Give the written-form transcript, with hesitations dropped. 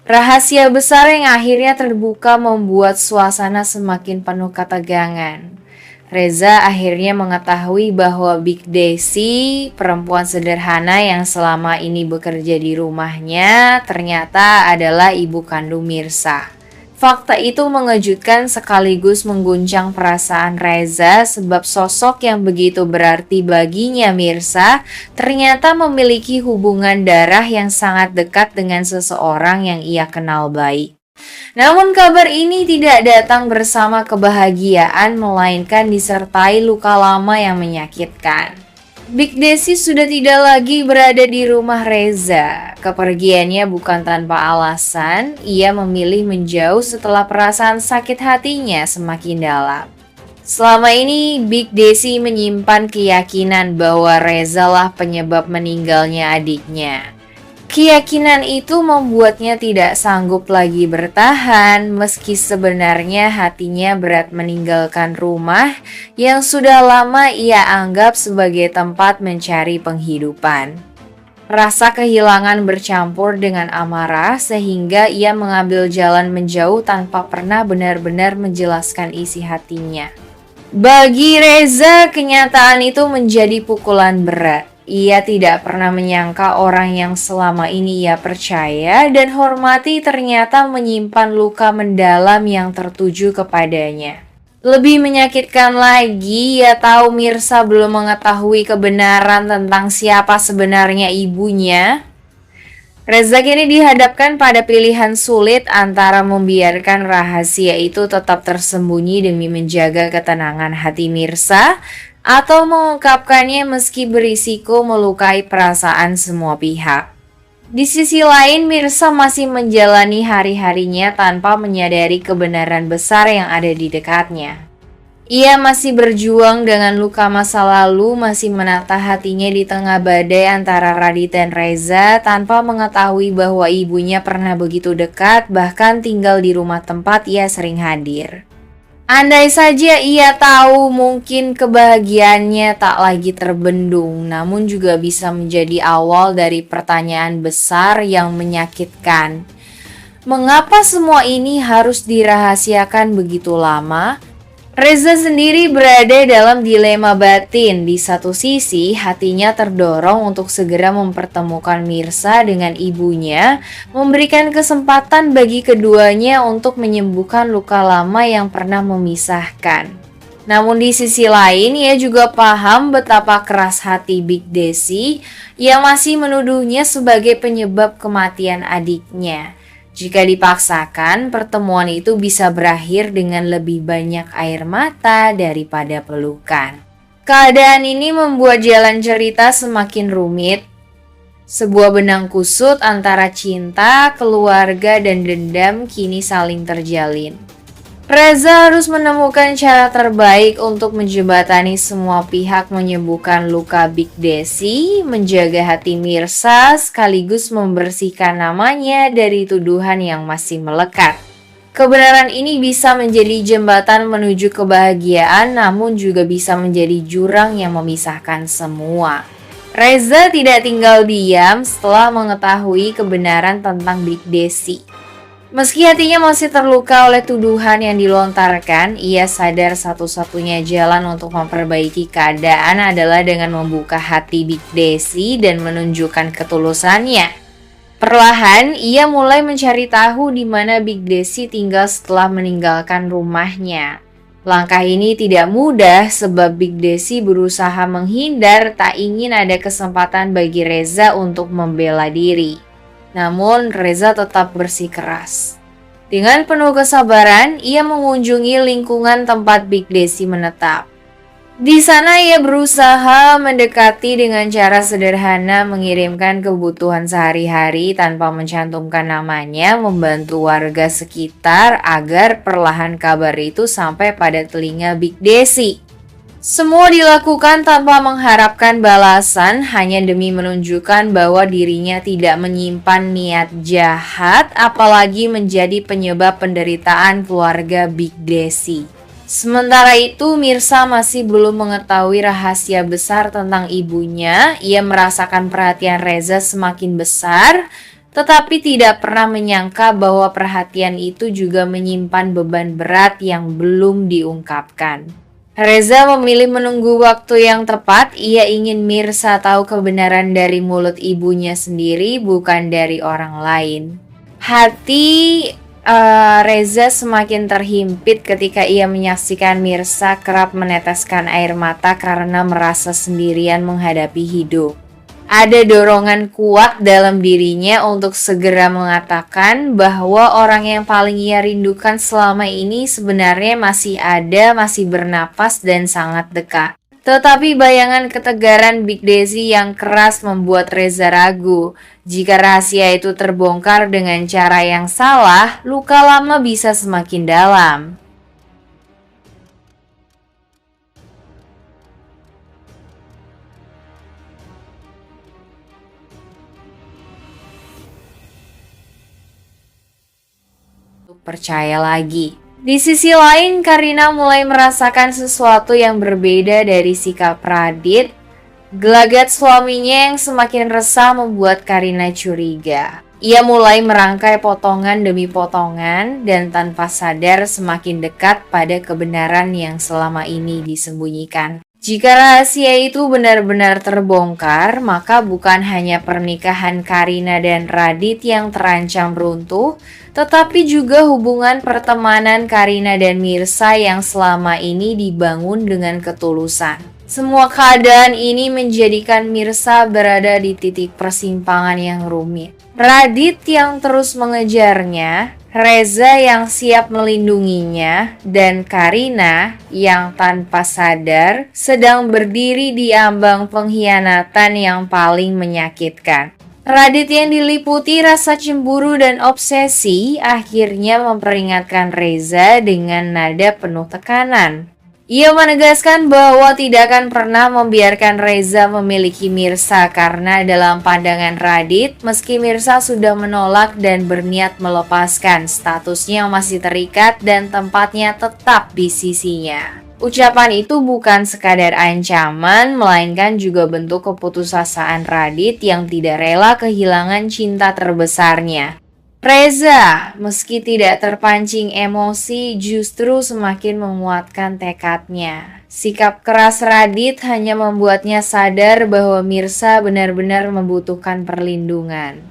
Rahasia besar yang akhirnya terbuka membuat suasana semakin penuh ketegangan. Reza akhirnya mengetahui bahwa Big Desi, perempuan sederhana yang selama ini bekerja di rumahnya, ternyata adalah ibu kandung Mirsa. Fakta itu mengejutkan sekaligus mengguncang perasaan Reza sebab sosok yang begitu berarti baginya Mirsa ternyata memiliki hubungan darah yang sangat dekat dengan seseorang yang ia kenal baik. Namun kabar ini tidak datang bersama kebahagiaan melainkan disertai luka lama yang menyakitkan. Big Desi sudah tidak lagi berada di rumah Reza. Kepergiannya bukan tanpa alasan, ia memilih menjauh setelah perasaan sakit hatinya semakin dalam. Selama ini, Big Desi menyimpan keyakinan bahwa Reza lah penyebab meninggalnya adiknya. Keyakinan itu membuatnya tidak sanggup lagi bertahan meski sebenarnya hatinya berat meninggalkan rumah yang sudah lama ia anggap sebagai tempat mencari penghidupan. Rasa kehilangan bercampur dengan amarah sehingga ia mengambil jalan menjauh tanpa pernah benar-benar menjelaskan isi hatinya. Bagi Reza, kenyataan itu menjadi pukulan berat. Ia tidak pernah menyangka orang yang selama ini ia percaya dan hormati ternyata menyimpan luka mendalam yang tertuju kepadanya. Lebih menyakitkan lagi, ia tahu Mirsa belum mengetahui kebenaran tentang siapa sebenarnya ibunya. Reza kini dihadapkan pada pilihan sulit antara membiarkan rahasia itu tetap tersembunyi demi menjaga ketenangan hati Mirsa, atau mengungkapkannya meski berisiko melukai perasaan semua pihak. Di sisi lain, Mirsa masih menjalani hari-harinya tanpa menyadari kebenaran besar yang ada di dekatnya. Ia masih berjuang dengan luka masa lalu, masih menata hatinya di tengah badai antara Radit dan Reza tanpa mengetahui bahwa ibunya pernah begitu dekat, bahkan tinggal di rumah tempat ia sering hadir. Andai saja ia tahu mungkin kebahagiaannya tak lagi terbendung, namun juga bisa menjadi awal dari pertanyaan besar yang menyakitkan. Mengapa semua ini harus dirahasiakan begitu lama? Reza sendiri berada dalam dilema batin. Di satu sisi, hatinya terdorong untuk segera mempertemukan Mirsa dengan ibunya, memberikan kesempatan bagi keduanya untuk menyembuhkan luka lama yang pernah memisahkan. Namun di sisi lain, ia juga paham betapa keras hati Big Desi yang masih menuduhnya sebagai penyebab kematian adiknya. Jika dipaksakan, pertemuan itu bisa berakhir dengan lebih banyak air mata daripada pelukan. Keadaan ini membuat jalan cerita semakin rumit. Sebuah benang kusut antara cinta, keluarga, dan dendam kini saling terjalin. Reza harus menemukan cara terbaik untuk menjembatani semua pihak, menyembuhkan luka Big Desi, menjaga hati Mirsa, sekaligus membersihkan namanya dari tuduhan yang masih melekat. Kebenaran ini bisa menjadi jembatan menuju kebahagiaan, namun juga bisa menjadi jurang yang memisahkan semua. Reza tidak tinggal diam setelah mengetahui kebenaran tentang Big Desi. Meski hatinya masih terluka oleh tuduhan yang dilontarkan, ia sadar satu-satunya jalan untuk memperbaiki keadaan adalah dengan membuka hati Big Desi dan menunjukkan ketulusannya. Perlahan, ia mulai mencari tahu di mana Big Desi tinggal setelah meninggalkan rumahnya. Langkah ini tidak mudah sebab Big Desi berusaha menghindar, tak ingin ada kesempatan bagi Reza untuk membela diri. Namun Reza tetap bersikeras. Dengan penuh kesabaran, ia mengunjungi lingkungan tempat Big Desi menetap. Di sana ia berusaha mendekati dengan cara sederhana, mengirimkan kebutuhan sehari-hari tanpa mencantumkan namanya, membantu warga sekitar agar perlahan kabar itu sampai pada telinga Big Desi. Semua dilakukan tanpa mengharapkan balasan, hanya demi menunjukkan bahwa dirinya tidak menyimpan niat jahat, apalagi menjadi penyebab penderitaan keluarga Big Desi. Sementara itu, Mirsa masih belum mengetahui rahasia besar tentang ibunya. Ia merasakan perhatian Reza semakin besar. tetapi tidak pernah menyangka bahwa perhatian itu juga menyimpan beban berat yang belum diungkapkan. Reza memilih menunggu waktu yang tepat. Ia ingin Mirsa tahu kebenaran dari mulut ibunya sendiri, bukan dari orang lain. Hati Reza semakin terhimpit ketika ia menyaksikan Mirsa kerap meneteskan air mata karena merasa sendirian menghadapi hidup. Ada dorongan kuat dalam dirinya untuk segera mengatakan bahwa orang yang paling ia rindukan selama ini sebenarnya masih ada, masih bernapas dan sangat dekat. Tetapi bayangan ketegaran Big Desi yang keras membuat Reza ragu. Jika rahasia itu terbongkar dengan cara yang salah, luka lama bisa semakin dalam. Percaya lagi. Di sisi lain, Karina mulai merasakan sesuatu yang berbeda dari sikap Radit. Gelagat suaminya yang semakin resah membuat Karina curiga. Ia mulai merangkai potongan demi potongan dan tanpa sadar semakin dekat pada kebenaran yang selama ini disembunyikan. Jika rahasia itu benar-benar terbongkar, maka bukan hanya pernikahan Karina dan Radit yang terancam runtuh, tetapi juga hubungan pertemanan Karina dan Mirsa yang selama ini dibangun dengan ketulusan. Semua keadaan ini menjadikan Mirsa berada di titik persimpangan yang rumit. Radit yang terus mengejarnya, Reza yang siap melindunginya, dan Karina yang tanpa sadar sedang berdiri di ambang pengkhianatan yang paling menyakitkan. Radit yang diliputi rasa cemburu dan obsesi akhirnya memperingatkan Reza dengan nada penuh tekanan. Ia menegaskan bahwa tidak akan pernah membiarkan Reza memiliki Mirsa karena dalam pandangan Radit, meski Mirsa sudah menolak dan berniat melepaskan, statusnya masih terikat dan tempatnya tetap di sisinya. Ucapan itu bukan sekadar ancaman, melainkan juga bentuk keputusasaan Radit yang tidak rela kehilangan cinta terbesarnya. Reza, meski tidak terpancing emosi, justru semakin menguatkan tekadnya. Sikap keras Radit hanya membuatnya sadar bahwa Mirsa benar-benar membutuhkan perlindungan.